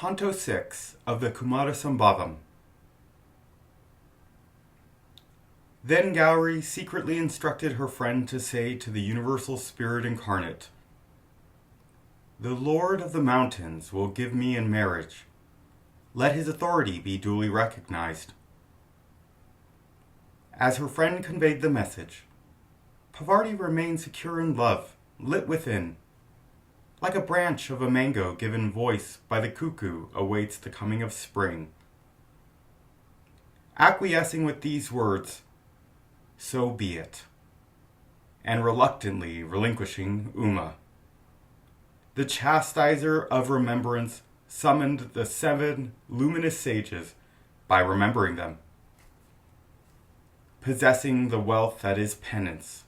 Canto 6 of the Kumarasambhavam. Then Gauri secretly instructed her friend to say to the universal spirit incarnate, "The Lord of the mountains will give me in marriage. Let his authority be duly recognized." As her friend conveyed the message, Parvati remained secure in love, lit within. Like a branch of a mango given voice by the cuckoo awaits the coming of spring. Acquiescing with these words, "So be it," and reluctantly relinquishing Uma, the chastiser of remembrance summoned the 7 luminous sages by remembering them, possessing the wealth that is penance,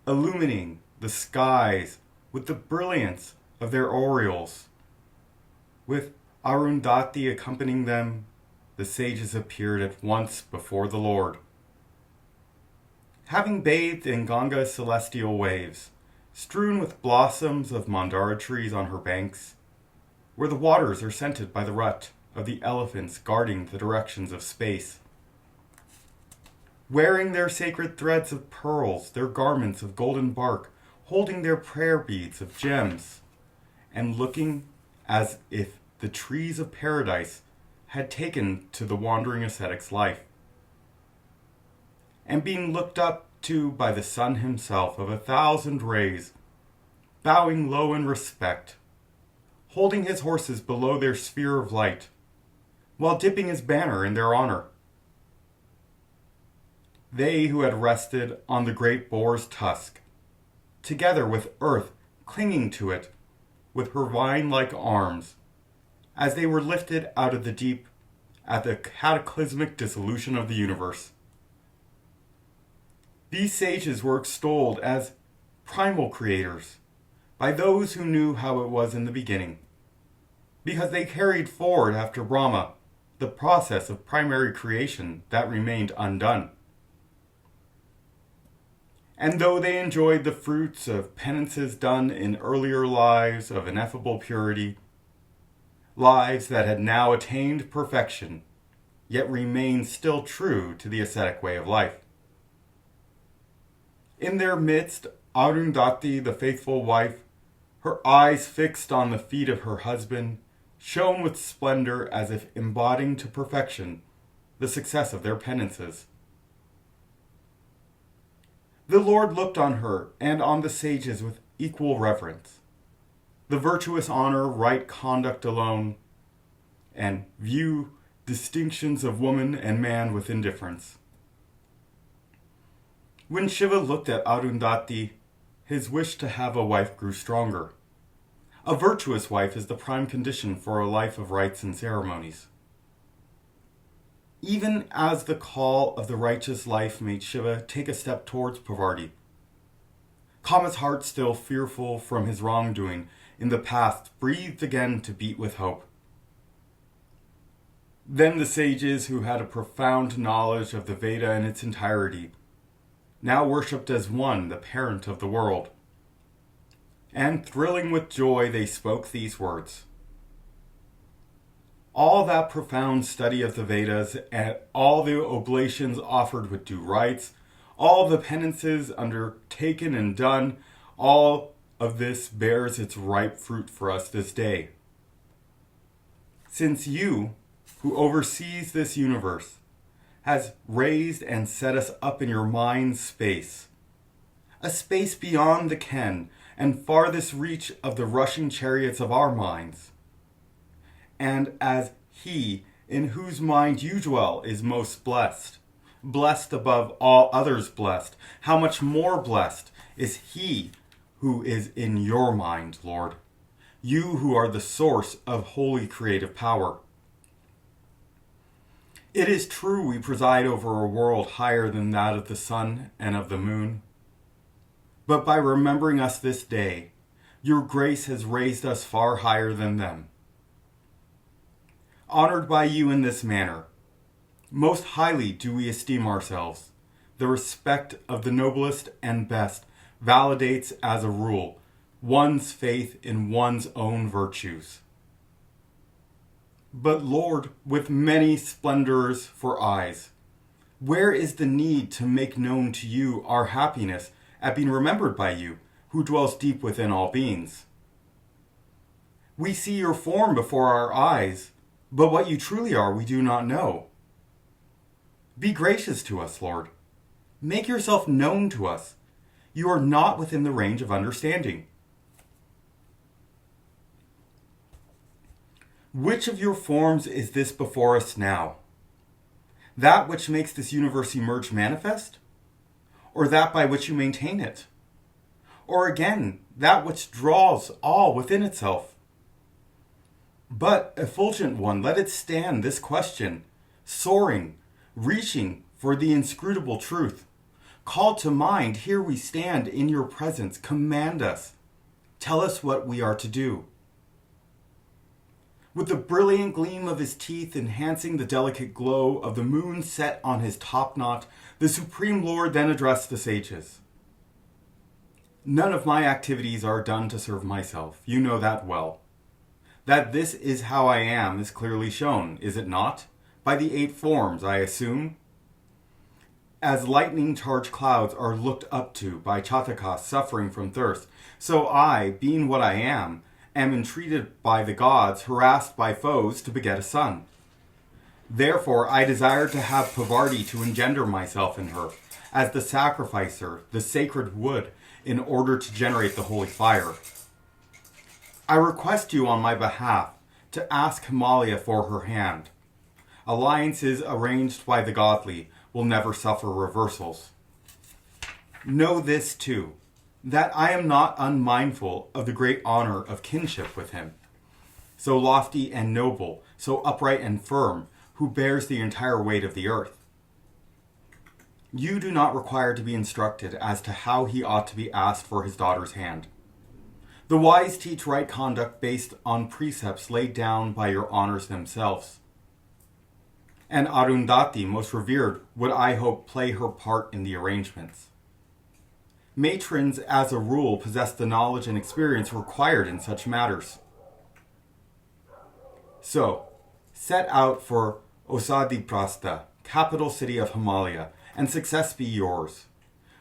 illumining the skies with the brilliance of their aureoles. With Arundhati accompanying them, the sages appeared at once before the Lord. Having bathed in Ganga's celestial waves, strewn with blossoms of mandara trees on her banks, where the waters are scented by the rut of the elephants guarding the directions of space, wearing their sacred threads of pearls, their garments of golden bark, holding their prayer beads of gems, and looking as if the trees of paradise had taken to the wandering ascetic's life, and being looked up to by the sun himself of 1,000 rays, bowing low in respect, holding his horses below their sphere of light, while dipping his banner in their honor. They who had rested on the great boar's tusk, together with earth clinging to it with her vine-like arms, as they were lifted out of the deep at the cataclysmic dissolution of the universe. These sages were extolled as primal creators by those who knew how it was in the beginning, because they carried forward after Brahma the process of primary creation that remained undone. And though they enjoyed the fruits of penances done in earlier lives of ineffable purity, lives that had now attained perfection, yet remained still true to the ascetic way of life. In their midst, Arundhati, the faithful wife, her eyes fixed on the feet of her husband, shone with splendor as if embodying to perfection the success of their penances. The Lord looked on her and on the sages with equal reverence. The virtuous honor right conduct alone, and view distinctions of woman and man with indifference. When Shiva looked at Arundhati, his wish to have a wife grew stronger. A virtuous wife is the prime condition for a life of rites and ceremonies. Even as the call of the righteous life made Shiva take a step towards Parvati, Kama's heart, still fearful from his wrongdoing in the past, breathed again to beat with hope. Then the sages, who had a profound knowledge of the Veda in its entirety, now worshipped as one the parent of the world. And thrilling with joy, they spoke these words: "All that profound study of the Vedas, and all the oblations offered with due rites, all the penances undertaken and done, all of this bears its ripe fruit for us this day. Since you, who oversees this universe, has raised and set us up in your mind's space, a space beyond the ken and farthest reach of the rushing chariots of our minds, and as he in whose mind you dwell is most blessed, blessed above all others blessed, how much more blessed is he who is in your mind, Lord, you who are the source of holy creative power. It is true we preside over a world higher than that of the sun and of the moon, but by remembering us this day, your grace has raised us far higher than them. Honored by you in this manner, most highly do we esteem ourselves. The respect of the noblest and best validates as a rule one's faith in one's own virtues. But Lord, with many splendors for eyes, where is the need to make known to you our happiness at being remembered by you, who dwells deep within all beings? We see your form before our eyes, but what you truly are we do not know. Be gracious to us, Lord. Make yourself known to us. You are not within the range of understanding. Which of your forms is this before us now? That which makes this universe emerge manifest? Or that by which you maintain it? Or again, that which draws all within itself? But, effulgent one, let it stand this question, soaring, reaching for the inscrutable truth. Called to mind, here we stand in your presence. Command us. Tell us what we are to do. With the brilliant gleam of his teeth enhancing the delicate glow of the moon set on his topknot, the Supreme Lord then addressed the sages. None of my activities are done to serve myself. You know that well. That this is how I am is clearly shown, is it not? By the 8 forms, I assume. As lightning-charged clouds are looked up to by Chataka suffering from thirst, so I, being what I am entreated by the gods, harassed by foes, to beget a son. Therefore I desire to have Pavarti to engender myself in her, as the sacrificer, the sacred wood, in order to generate the holy fire. I request you on my behalf to ask Himalaya for her hand. Alliances arranged by the godly will never suffer reversals. Know this too, that I am not unmindful of the great honor of kinship with him, so lofty and noble, so upright and firm, who bears the entire weight of the earth. You do not require to be instructed as to how he ought to be asked for his daughter's hand. The wise teach right conduct based on precepts laid down by your honors themselves. And Arundhati, most revered, would I hope play her part in the arrangements. Matrons, as a rule, possess the knowledge and experience required in such matters. So, set out for Osadiprastha, capital city of Himalaya, and success be yours.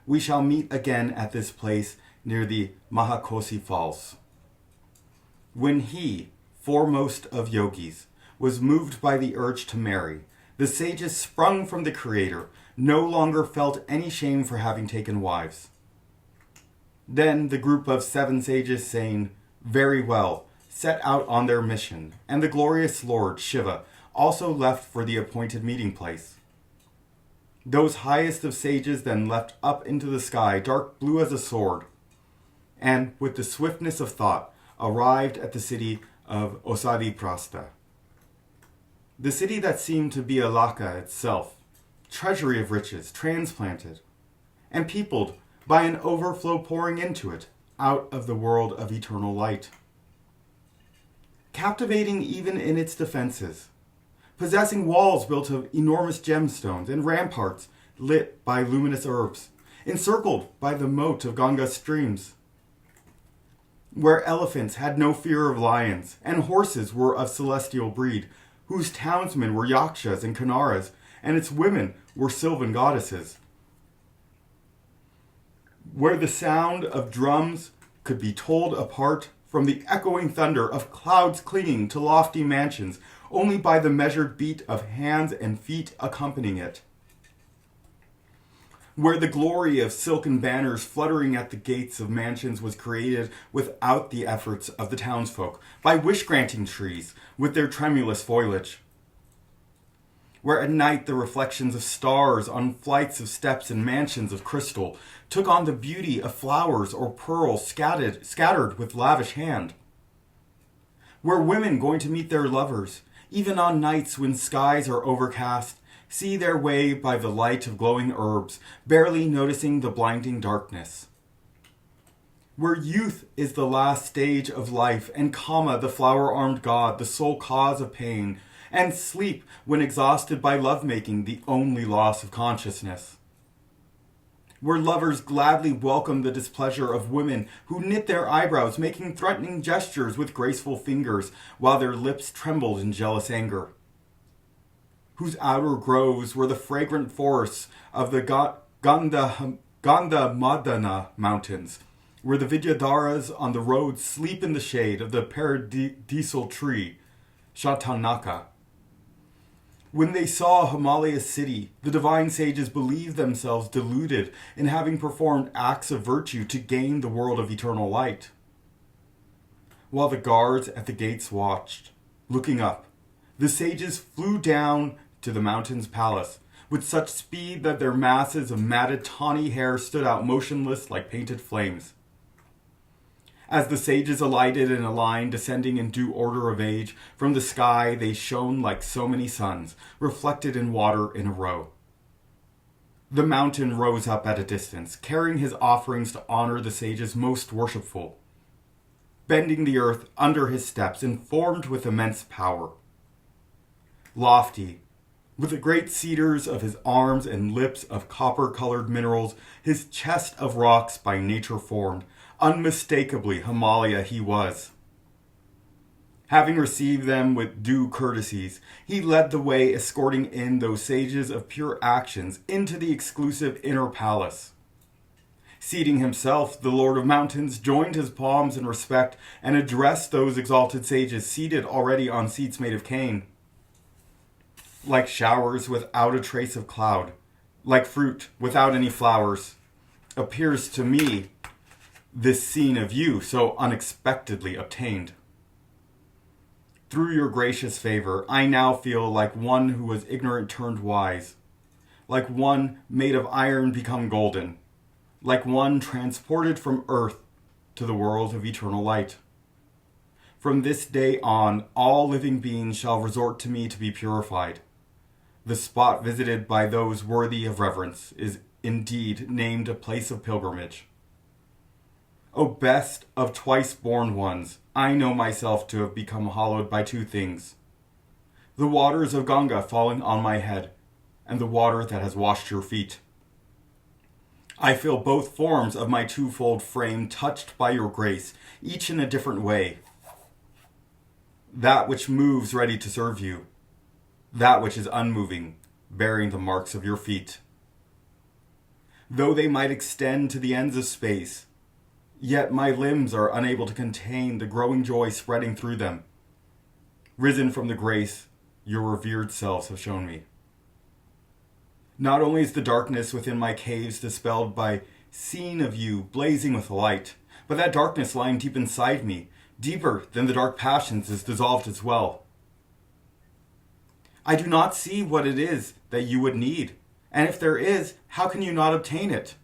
We shall meet again at this place near the Mahakosi Falls. When he, foremost of yogis, was moved by the urge to marry, the sages sprung from the Creator, no longer felt any shame for having taken wives. Then the group of 7 sages, saying, "Very well," set out on their mission, and the glorious Lord, Shiva, also left for the appointed meeting place. Those highest of sages then leapt up into the sky, dark blue as a sword, and, with the swiftness of thought, arrived at the city of Osadiprastha. The city that seemed to be Alaka itself, treasury of riches, transplanted, and peopled by an overflow pouring into it, out of the world of eternal light. Captivating even in its defenses, possessing walls built of enormous gemstones and ramparts lit by luminous herbs, encircled by the moat of Ganga's streams, where elephants had no fear of lions, and horses were of celestial breed, whose townsmen were yakshas and kinnaras, and its women were sylvan goddesses, where the sound of drums could be told apart from the echoing thunder of clouds clinging to lofty mansions only by the measured beat of hands and feet accompanying it, where the glory of silken banners fluttering at the gates of mansions was created without the efforts of the townsfolk by wish-granting trees with their tremulous foliage, where at night the reflections of stars on flights of steps and mansions of crystal took on the beauty of flowers or pearls scattered with lavish hand, where women going to meet their lovers, even on nights when skies are overcast, see their way by the light of glowing herbs, barely noticing the blinding darkness, where youth is the last stage of life, and Kama, the flower-armed god, the sole cause of pain, and sleep, when exhausted by lovemaking, the only loss of consciousness, where lovers gladly welcome the displeasure of women who knit their eyebrows, making threatening gestures with graceful fingers, while their lips trembled in jealous anger. Whose outer groves were the fragrant forests of the Gandhamadana mountains, where the Vidyadharas on the road sleep in the shade of the paradisal tree, Shatanaka. When they saw Himalayas city, the divine sages believed themselves deluded in having performed acts of virtue to gain the world of eternal light. While the guards at the gates watched, looking up, the sages flew down to the mountain's palace with such speed that their masses of matted tawny hair stood out motionless like painted flames. As the sages alighted in a line descending in due order of age, from the sky they shone like so many suns, reflected in water in a row. The mountain rose up at a distance, carrying his offerings to honor the sages most worshipful, bending the earth under his steps and formed with immense power. Lofty, with the great cedars of his arms and lips of copper-colored minerals, his chest of rocks by nature formed, unmistakably Himalaya he was. Having received them with due courtesies, he led the way, escorting in those sages of pure actions into the exclusive inner palace. Seating himself, the Lord of Mountains joined his palms in respect and addressed those exalted sages seated already on seats made of cane. Like showers without a trace of cloud, like fruit without any flowers, appears to me this scene of you so unexpectedly obtained. Through your gracious favor, I now feel like one who was ignorant turned wise, like one made of iron become golden, like one transported from earth to the world of eternal light. From this day on, all living beings shall resort to me to be purified. The spot visited by those worthy of reverence is indeed named a place of pilgrimage. O best of twice-born ones, I know myself to have become hallowed by two things: the waters of Ganga falling on my head, and the water that has washed your feet. I feel both forms of my twofold frame touched by your grace, each in a different way. That which moves ready to serve you, that which is unmoving, bearing the marks of your feet. Though they might extend to the ends of space, yet my limbs are unable to contain the growing joy spreading through them, risen from the grace your revered selves have shown me. Not only is the darkness within my caves dispelled by seeing of you blazing with light, but that darkness lying deep inside me, deeper than the dark passions, is dissolved as well. I do not see what it is that you would need, and if there is, how can you not obtain it?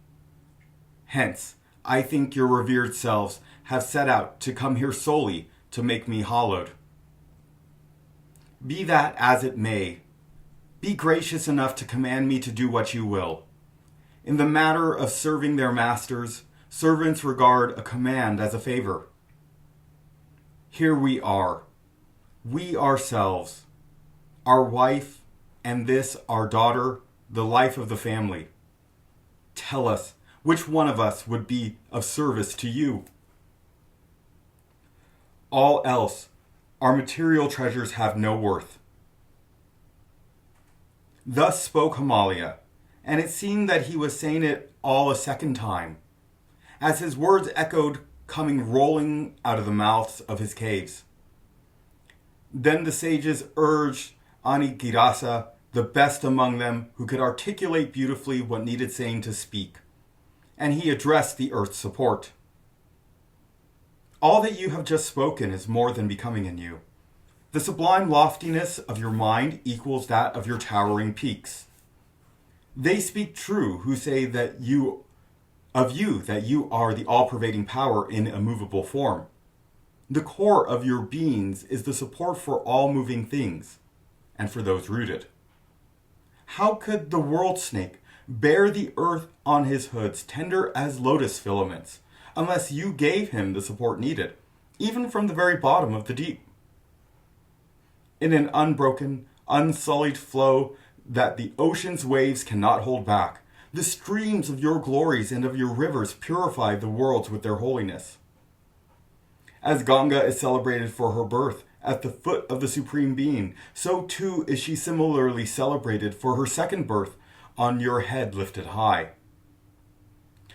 Hence, I think your revered selves have set out to come here solely to make me hallowed. Be that as it may, be gracious enough to command me to do what you will. In the matter of serving their masters, servants regard a command as a favor. Here we are, we ourselves, our wife, and this our daughter, the life of the family. Tell us, which one of us would be of service to you? All else, our material treasures have no worth. Thus spoke Himalaya, and it seemed that he was saying it all a second time, as his words echoed, coming rolling out of the mouths of his caves. Then the sages urged Kalidasa, the best among them, who could articulate beautifully what needed saying, to speak, and he addressed the earth's support. All that you have just spoken is more than becoming in you. The sublime loftiness of your mind equals that of your towering peaks. They speak true who say that you are the all-pervading power in immovable form. The core of your beings is the support for all moving things, and for those rooted. How could the world snake bear the earth on his hoods, tender as lotus filaments, unless you gave him the support needed, even from the very bottom of the deep? In an unbroken, unsullied flow that the ocean's waves cannot hold back, The streams of your glories and of your rivers purify the worlds with their holiness. As Ganga is celebrated for her birth at the foot of the Supreme Being, so too is she similarly celebrated for her second birth on your head lifted high.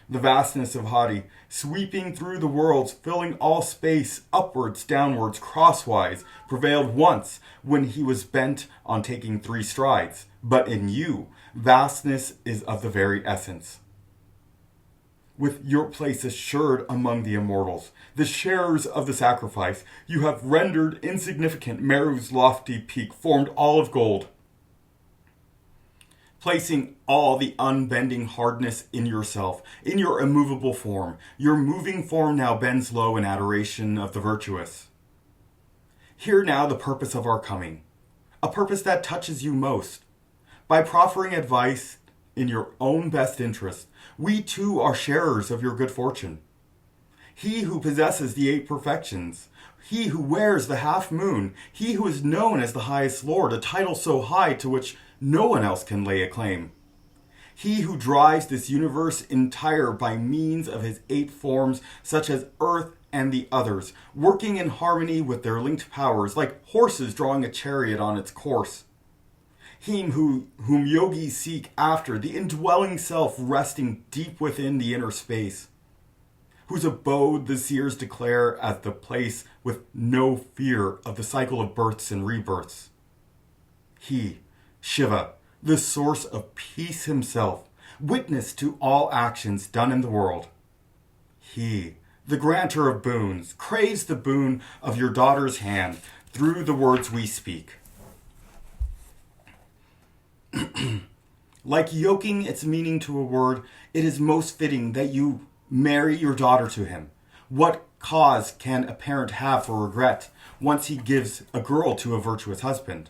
The vastness of Hari, sweeping through the worlds, filling all space, upwards, downwards, crosswise, prevailed once when he was bent on taking 3 strides. But in you, vastness is of the very essence. With your place assured among the immortals, the sharers of the sacrifice, you have rendered insignificant Meru's lofty peak, formed all of gold. Placing all the unbending hardness in yourself, in your immovable form, your moving form now bends low in adoration of the virtuous. Hear now the purpose of our coming, a purpose that touches you most. By proffering advice in your own best interest, we too are sharers of your good fortune. He who possesses the 8 perfections, he who wears the half moon, he who is known as the highest lord, a title so high to which no one else can lay a claim. He who drives this universe entire by means of his 8 forms, such as earth and the others, working in harmony with their linked powers, like horses drawing a chariot on its course. Him whom yogis seek after, the indwelling self resting deep within the inner space, whose abode the seers declare as the place with no fear of the cycle of births and rebirths. He, Shiva, the source of peace himself, witness to all actions done in the world. He, the granter of boons, craves the boon of your daughter's hand through the words we speak. Like yoking its meaning to a word, it is most fitting that you marry your daughter to him. What cause can a parent have for regret once he gives a girl to a virtuous husband?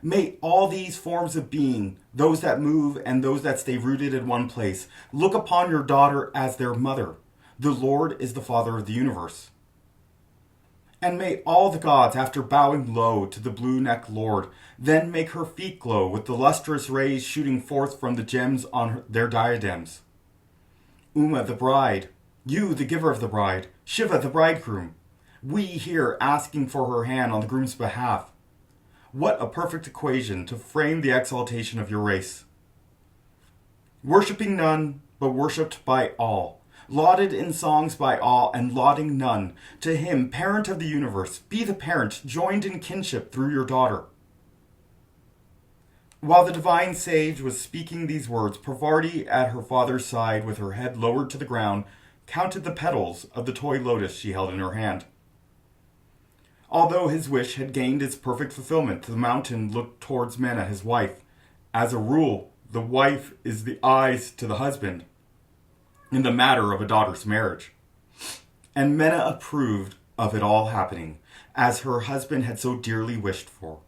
May all these forms of being, those that move and those that stay rooted in one place, look upon your daughter as their mother. The Lord is the Father of the universe. And may all the gods, after bowing low to the blue-necked Lord, then make her feet glow with the lustrous rays shooting forth from the gems on their diadems. Uma, the bride, you, the giver of the bride, Shiva, the bridegroom, we here asking for her hand on the groom's behalf. What a perfect equation to frame the exaltation of your race. Worshipping none, but worshipped by all, lauded in songs by all, and lauding none, to him, parent of the universe, be the parent, joined in kinship through your daughter. While the divine sage was speaking these words, Parvati at her father's side, with her head lowered to the ground, counted the petals of the toy lotus she held in her hand. Although his wish had gained its perfect fulfillment, the mountain looked towards Mena, his wife. As a rule, the wife is the eyes to the husband in the matter of a daughter's marriage. And Mena approved of it all happening, as her husband had so dearly wished for.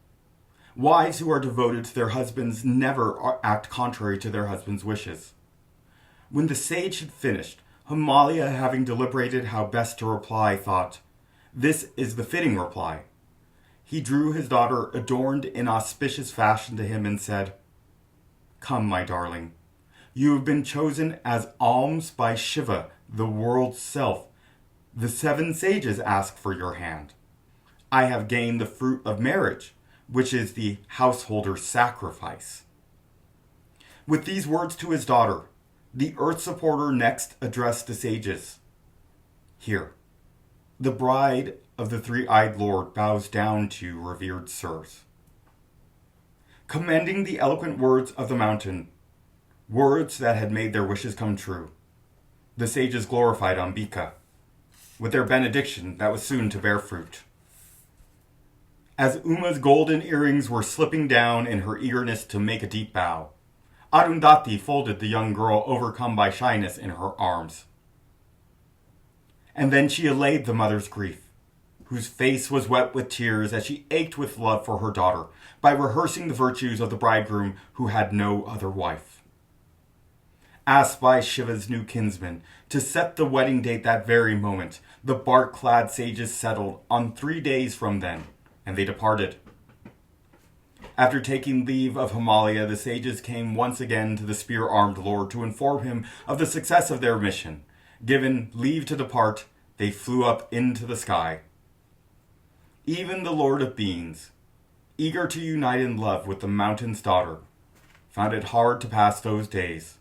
Wives who are devoted to their husbands never act contrary to their husbands' wishes. When the sage had finished, Himalaya, having deliberated how best to reply, thought, "This is the fitting reply." He drew his daughter adorned in auspicious fashion to him and said, "Come, my darling, you have been chosen as alms by Shiva, the world's self. The 7 sages ask for your hand. I have gained the fruit of marriage, which is the householder's sacrifice." With these words to his daughter, the earth supporter next addressed the sages. "Here, the bride of the 3-eyed Lord bows down to you, revered sirs." Commending the eloquent words of the mountain, words that had made their wishes come true, the sages glorified Ambika with their benediction that was soon to bear fruit. As Uma's golden earrings were slipping down in her eagerness to make a deep bow, Arundhati folded the young girl overcome by shyness in her arms. And then she allayed the mother's grief, whose face was wet with tears as she ached with love for her daughter, by rehearsing the virtues of the bridegroom who had no other wife. Asked by Shiva's new kinsman to set the wedding date that very moment, the bark-clad sages settled on 3 days from then, and they departed. After taking leave of Himalaya, the sages came once again to the spear-armed lord to inform him of the success of their mission. Given leave to depart, they flew up into the sky. Even the Lord of Beings, eager to unite in love with the mountain's daughter, found it hard to pass those days.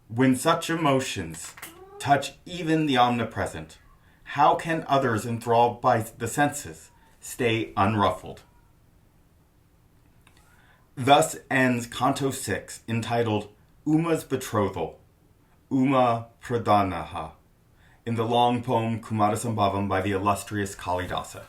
When such emotions touch even the omnipresent, how can others enthralled by the senses stay unruffled? Thus ends Canto 6, entitled Uma's Betrothal, Umapradanah, in the long poem Kumarasambhavam by the illustrious Kalidasa.